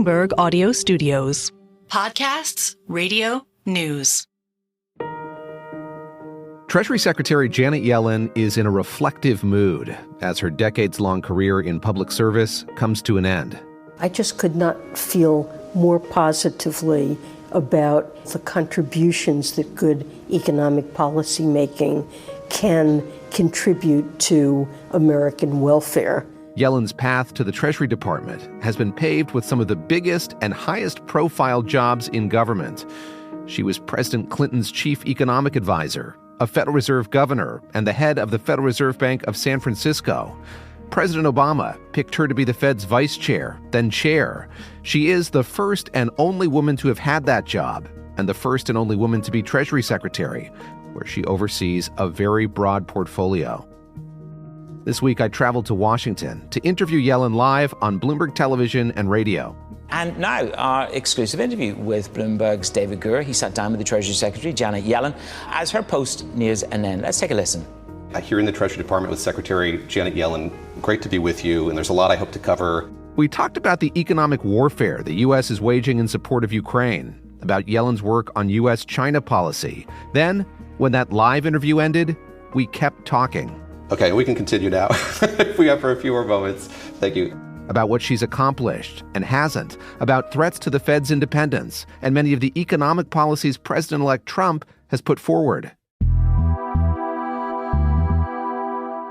Bloomberg Audio Studios. Podcasts, radio, news. Treasury Secretary Janet Yellen is in a reflective mood as her decades-long career in public service comes to an end. I just could not feel more positively about the contributions that good economic policy making can contribute to American welfare. Yellen's path to the Treasury Department has been paved with some of the biggest and highest profile jobs in government. She was President Clinton's chief economic advisor, a Federal Reserve governor, and the head of the Federal Reserve Bank of San Francisco. President Obama picked her to be the Fed's vice chair, then chair. She is the first and only woman to have had that job, and the first and only woman to be Treasury Secretary, where she oversees a very broad portfolio. This week, I traveled to Washington to interview Yellen live on Bloomberg television and radio. And now, our exclusive interview with Bloomberg's David Gura. He sat down with the Treasury Secretary, Janet Yellen, as her post nears an end. Let's take a listen. Here in the Treasury Department with Secretary Janet Yellen. Great to be with you, and there's a lot I hope to cover. We talked about the economic warfare the U.S. is waging in support of Ukraine, about Yellen's work on U.S.-China policy. Then, when that live interview ended, we kept talking. Okay, we can continue now if we have for a few more moments. Thank you. About what she's accomplished and hasn't, about threats to the Fed's independence, and many of the economic policies President-elect Trump has put forward.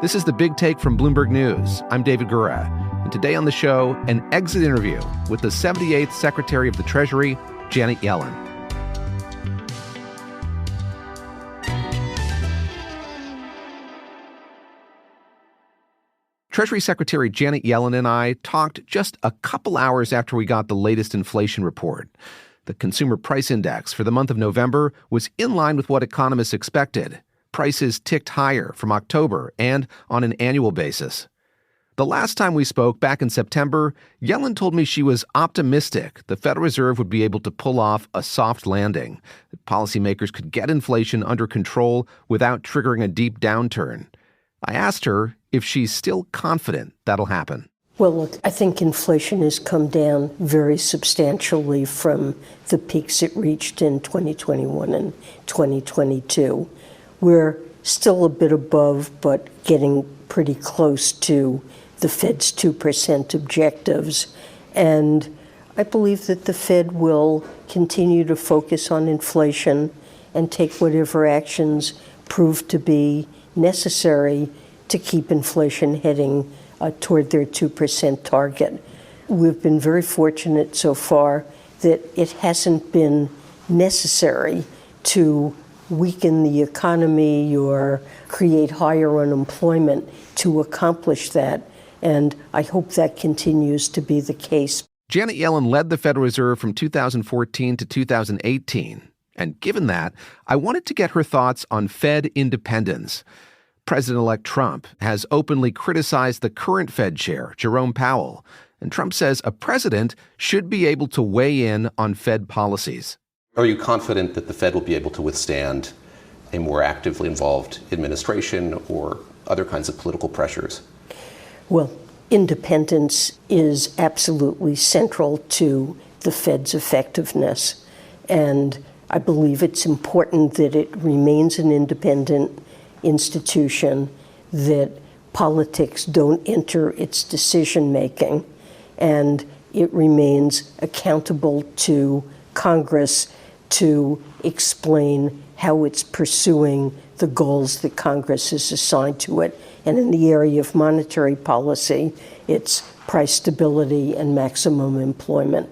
This is The Big Take from Bloomberg News. I'm David Gura, and today on the show, an exit interview with the 78th Secretary of the Treasury, Janet Yellen. Treasury Secretary Janet Yellen and I talked just a couple hours after we got the latest inflation report. The Consumer Price Index for the month of November was in line with what economists expected. Prices ticked higher from October and on an annual basis. The last time we spoke, back in September, Yellen told me she was optimistic the Federal Reserve would be able to pull off a soft landing, that policymakers could get inflation under control without triggering a deep downturn. I asked her if she's still confident that'll happen. Well, look, I think inflation has come down very substantially from the peaks it reached in 2021 and 2022. We're still a bit above, but getting pretty close to the Fed's 2% objectives. And I believe that the Fed will continue to focus on inflation and take whatever actions prove to be necessary to keep inflation heading toward their 2% target. We've been very fortunate so far that it hasn't been necessary to weaken the economy or create higher unemployment to accomplish that, and I hope that continues to be the case. Janet Yellen led the Federal Reserve from 2014 to 2018, and given that, I wanted to get her thoughts on Fed independence. President-elect Trump has openly criticized the current Fed chair, Jerome Powell, and Trump says a president should be able to weigh in on Fed policies. Are you confident that the Fed will be able to withstand a more actively involved administration or other kinds of political pressures? Well, independence is absolutely central to the Fed's effectiveness, and I believe it's important that it remains an independent institution, that politics don't enter its decision-making, and it remains accountable to Congress to explain how it's pursuing the goals that Congress has assigned to it. And in the area of monetary policy, it's price stability and maximum employment.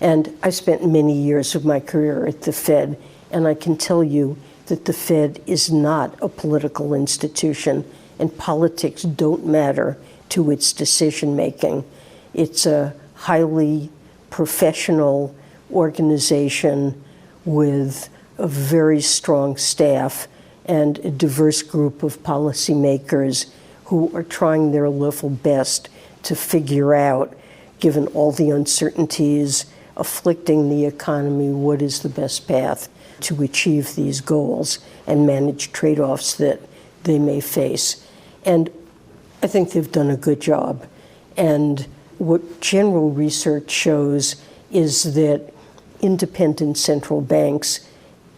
And I spent many years of my career at the Fed, and I can tell you that the Fed is not a political institution, and politics don't matter to its decision-making. It's a highly professional organization with a very strong staff and a diverse group of policymakers who are trying their level best to figure out, given all the uncertainties afflicting the economy, what is the best path to achieve these goals and manage trade-offs that they may face. And I think they've done a good job. And what general research shows is that independent central banks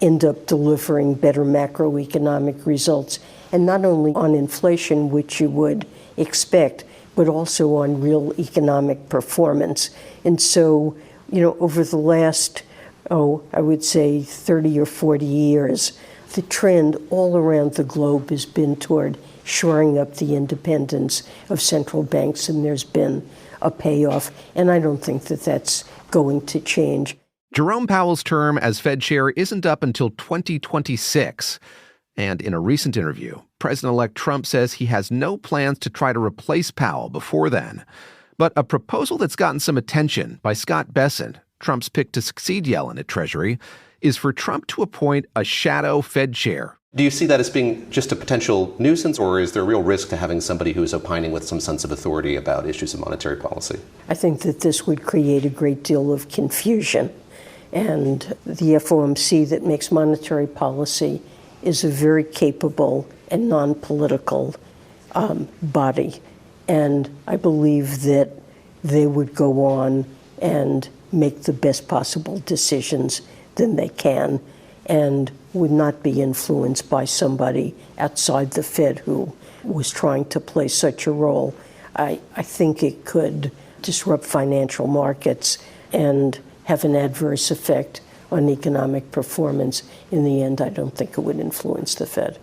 end up delivering better macroeconomic results, and not only on inflation, which you would expect, but also on real economic performance. And so, over the last, I would say 30 or 40 years, the trend all around the globe has been toward shoring up the independence of central banks, and there's been a payoff. And I don't think that that's going to change. Jerome Powell's term as Fed chair isn't up until 2026. And in a recent interview, President-elect Trump says he has no plans to try to replace Powell before then. But a proposal that's gotten some attention by Scott Bessent, Trump's pick to succeed Yellen at Treasury, is for Trump to appoint a shadow Fed chair. Do you see that as being just a potential nuisance, or is there a real risk to having somebody who is opining with some sense of authority about issues of monetary policy? I think that this would create a great deal of confusion. And the FOMC that makes monetary policy is a very capable and non-political body. And I believe that they would go on and make the best possible decisions than they can, and would not be influenced by somebody outside the Fed who was trying to play such a role. I think it could disrupt financial markets and have an adverse effect on economic performance. In the end, I don't think it would influence the Fed.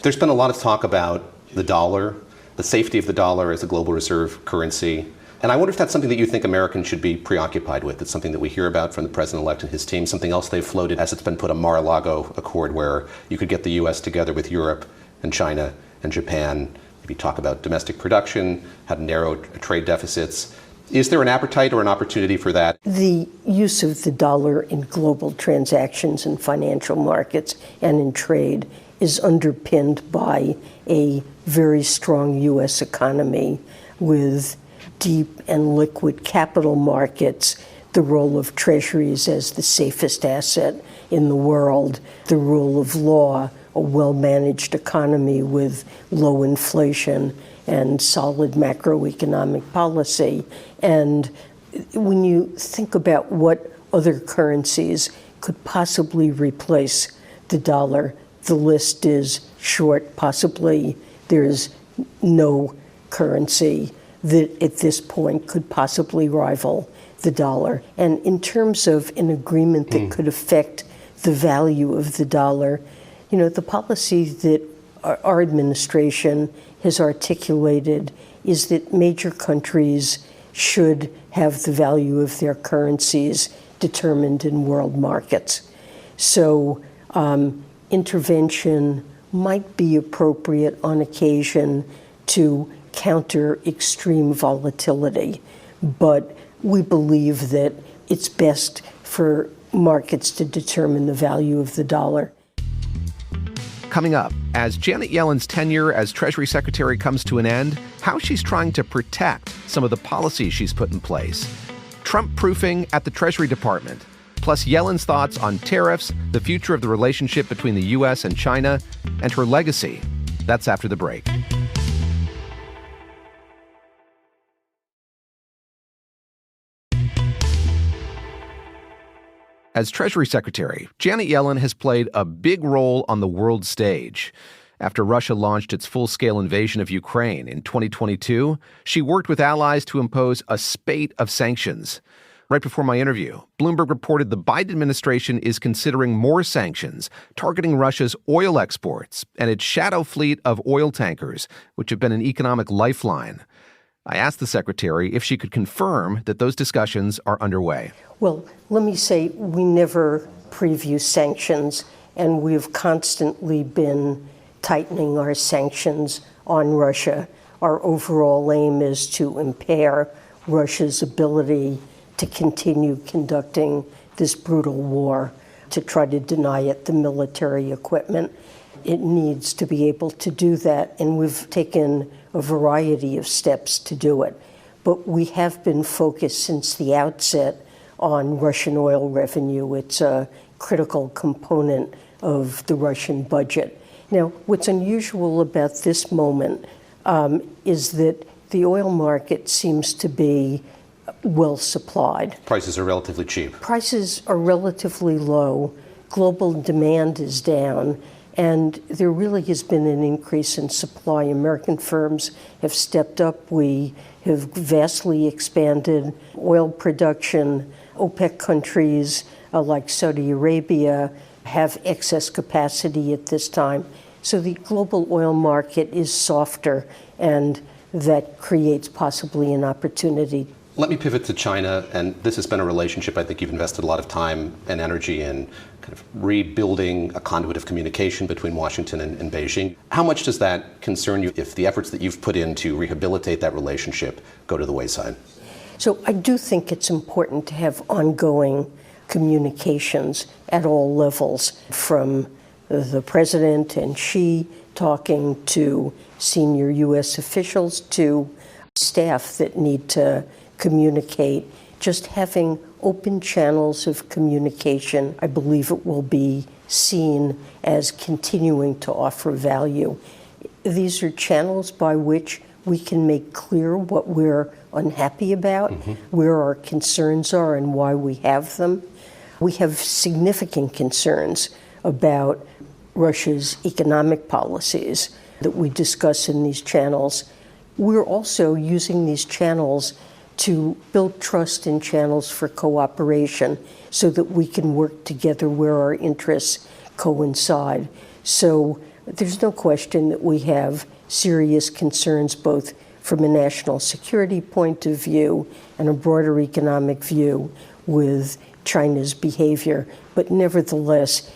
There's been a lot of talk about the dollar, the safety of the dollar as a global reserve currency. And I wonder if that's something that you think Americans should be preoccupied with. It's something that we hear about from the president-elect and his team. Something else they've floated, as it's been put, a Mar-a-Lago Accord, where you could get the U.S. together with Europe and China and Japan, maybe talk about domestic production, how to narrow trade deficits. Is there an appetite or an opportunity for that? The use of the dollar in global transactions and financial markets and in trade is underpinned by a very strong U.S. economy with deep and liquid capital markets, the role of treasuries as the safest asset in the world, the rule of law, a well-managed economy with low inflation and solid macroeconomic policy. And when you think about what other currencies could possibly replace the dollar, the list is short. Possibly there's no currency that at this point could possibly rival the dollar. And in terms of an agreement that could affect the value of the dollar, the policy that our administration has articulated is that major countries should have the value of their currencies determined in world markets. So intervention might be appropriate on occasion to counter extreme volatility, but we believe that it's best for markets to determine the value of the dollar. Coming up, as Janet Yellen's tenure as Treasury Secretary comes to an end, how she's trying to protect some of the policies she's put in place. Trump-proofing at the Treasury Department, plus Yellen's thoughts on tariffs, the future of the relationship between the U.S. and China, and her legacy. That's after the break. As Treasury Secretary, Janet Yellen has played a big role on the world stage. After Russia launched its full-scale invasion of Ukraine in 2022, she worked with allies to impose a spate of sanctions. Right before my interview, Bloomberg reported the Biden administration is considering more sanctions targeting Russia's oil exports and its shadow fleet of oil tankers, which have been an economic lifeline. I asked the secretary if she could confirm that those discussions are underway. Well, let me say we never preview sanctions, and we've constantly been tightening our sanctions on Russia. Our overall aim is to impair Russia's ability to continue conducting this brutal war, to try to deny it the military equipment. It needs to be able to do that, and we've taken a variety of steps to do it. But we have been focused since the outset on Russian oil revenue. It's a critical component of the Russian budget. Now, what's unusual about this moment is that the oil market seems to be well supplied. Prices are relatively cheap. Prices are relatively low. Global demand is down. And there really has been an increase in supply. American firms have stepped up. We have vastly expanded oil production. OPEC countries like Saudi Arabia have excess capacity at this time. So the global oil market is softer, and that creates possibly an opportunity. Let me pivot to China, and this has been a relationship I think you've invested a lot of time and energy in kind of rebuilding a conduit of communication between Washington and Beijing. How much does that concern you if the efforts that you've put in to rehabilitate that relationship go to the wayside? So I do think it's important to have ongoing communications at all levels, from the president and Xi talking to senior U.S. officials to staff that need to communicate. Just having open channels of communication, I believe it will be seen as continuing to offer value. These are channels by which we can make clear what we're unhappy about, where our concerns are, and why we have them. We have significant concerns about Russia's economic policies that we discuss in these channels. We're also using these channels to build trust in channels for cooperation so that we can work together where our interests coincide. So there's no question that we have serious concerns, both from a national security point of view and a broader economic view, with China's behavior. But nevertheless,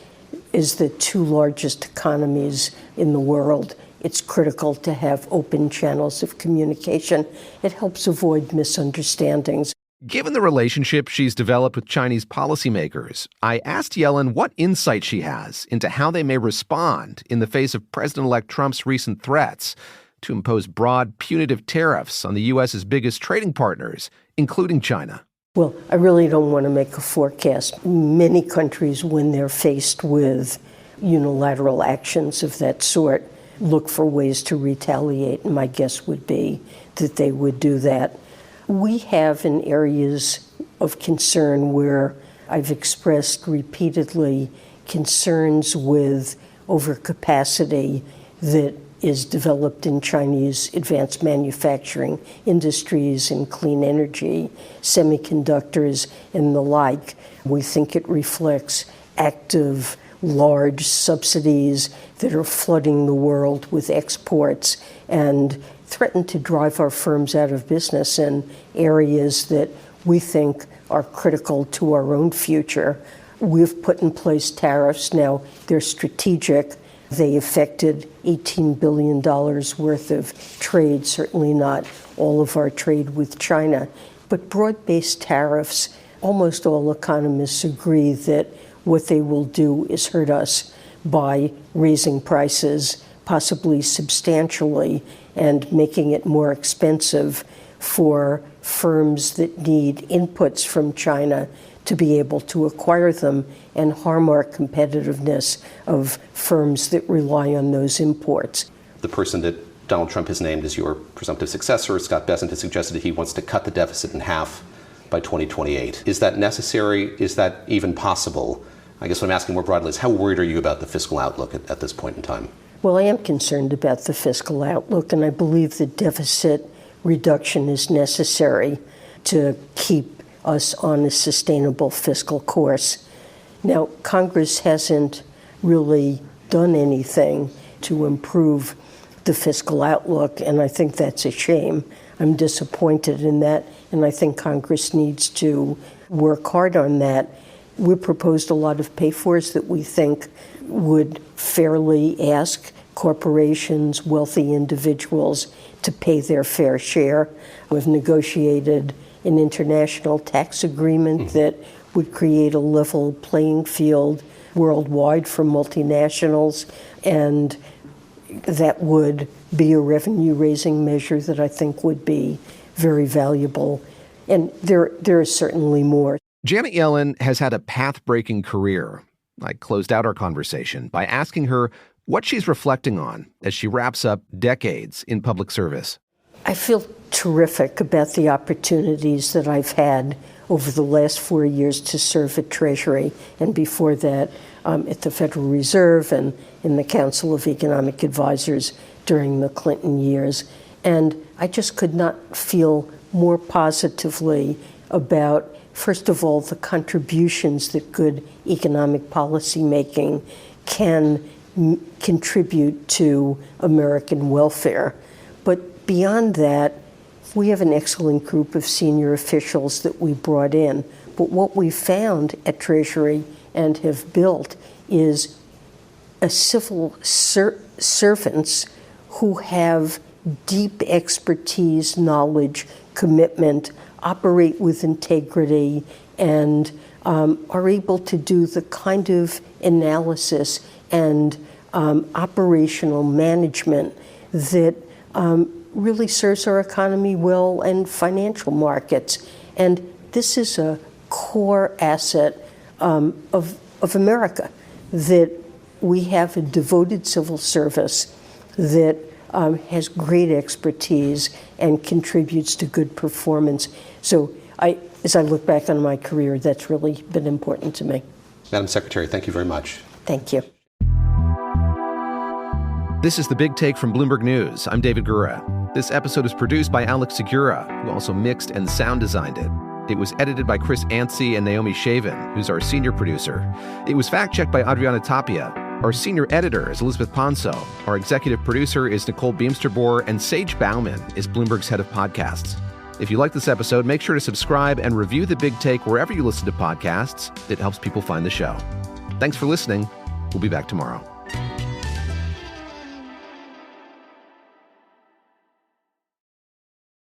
as the two largest economies in the world, it's critical to have open channels of communication. It helps avoid misunderstandings. Given the relationship she's developed with Chinese policymakers, I asked Yellen what insight she has into how they may respond in the face of President-elect Trump's recent threats to impose broad, punitive tariffs on the U.S.'s biggest trading partners, including China. Well, I really don't want to make a forecast. Many countries, when they're faced with unilateral actions of that sort, look for ways to retaliate. My guess would be that they would do that. We have in areas of concern where I've expressed repeatedly concerns with overcapacity that is developed in Chinese advanced manufacturing industries and clean energy, semiconductors, and the like. We think it reflects active, large subsidies that are flooding the world with exports and threaten to drive our firms out of business in areas that we think are critical to our own future. We've put in place tariffs. Now, they're strategic. They affected $18 billion worth of trade, certainly not all of our trade with China. But broad-based tariffs, almost all economists agree that what they will do is hurt us by raising prices, possibly substantially, and making it more expensive for firms that need inputs from China to be able to acquire them, and harm our competitiveness of firms that rely on those imports. The person that Donald Trump has named as your presumptive successor, Scott Bessent, has suggested that he wants to cut the deficit in half by 2028. Is that necessary? Is that even possible? I guess what I'm asking more broadly is, how worried are you about the fiscal outlook at this point in time? Well, I am concerned about the fiscal outlook, and I believe that deficit reduction is necessary to keep us on a sustainable fiscal course. Now, Congress hasn't really done anything to improve the fiscal outlook, and I think that's a shame. I'm disappointed in that, and I think Congress needs to work hard on that. We proposed a lot of pay-fors that we think would fairly ask corporations, wealthy individuals, to pay their fair share. We've negotiated an international tax agreement that would create a level playing field worldwide for multinationals, and that would be a revenue-raising measure that I think would be very valuable. And there are certainly more. Janet Yellen has had a path-breaking career. I closed out our conversation by asking her what she's reflecting on as she wraps up decades in public service. I feel terrific about the opportunities that I've had over the last 4 years to serve at Treasury, and before that at the Federal Reserve and in the Council of Economic Advisors during the Clinton years. And I just could not feel more positively about, first of all, the contributions that good economic policy making can contribute to American welfare. But beyond that, we have an excellent group of senior officials that we brought in. But what we found at Treasury and have built is a civil servants who have deep expertise, knowledge, commitment, operate with integrity, and are able to do the kind of analysis and operational management that really serves our economy well and financial markets. And this is a core asset of America, that we have a devoted civil service that has great expertise and contributes to good performance. So as I look back on my career, that's really been important to me. Madam Secretary, thank you very much. Thank you. This is The Big Take from Bloomberg News. I'm David Gura. This episode is produced by Alex Segura, who also mixed and sound designed it. It was edited by Chris Anstey and Naomi Shavin, who's our senior producer. It was fact-checked by Adriana Tapia. Our senior editor is Elizabeth Ponso. Our executive producer is Nicole Beamsterboer, and Sage Bauman is Bloomberg's head of podcasts. If you like this episode, make sure to subscribe and review The Big Take wherever you listen to podcasts. It helps people find the show. Thanks for listening. We'll be back tomorrow.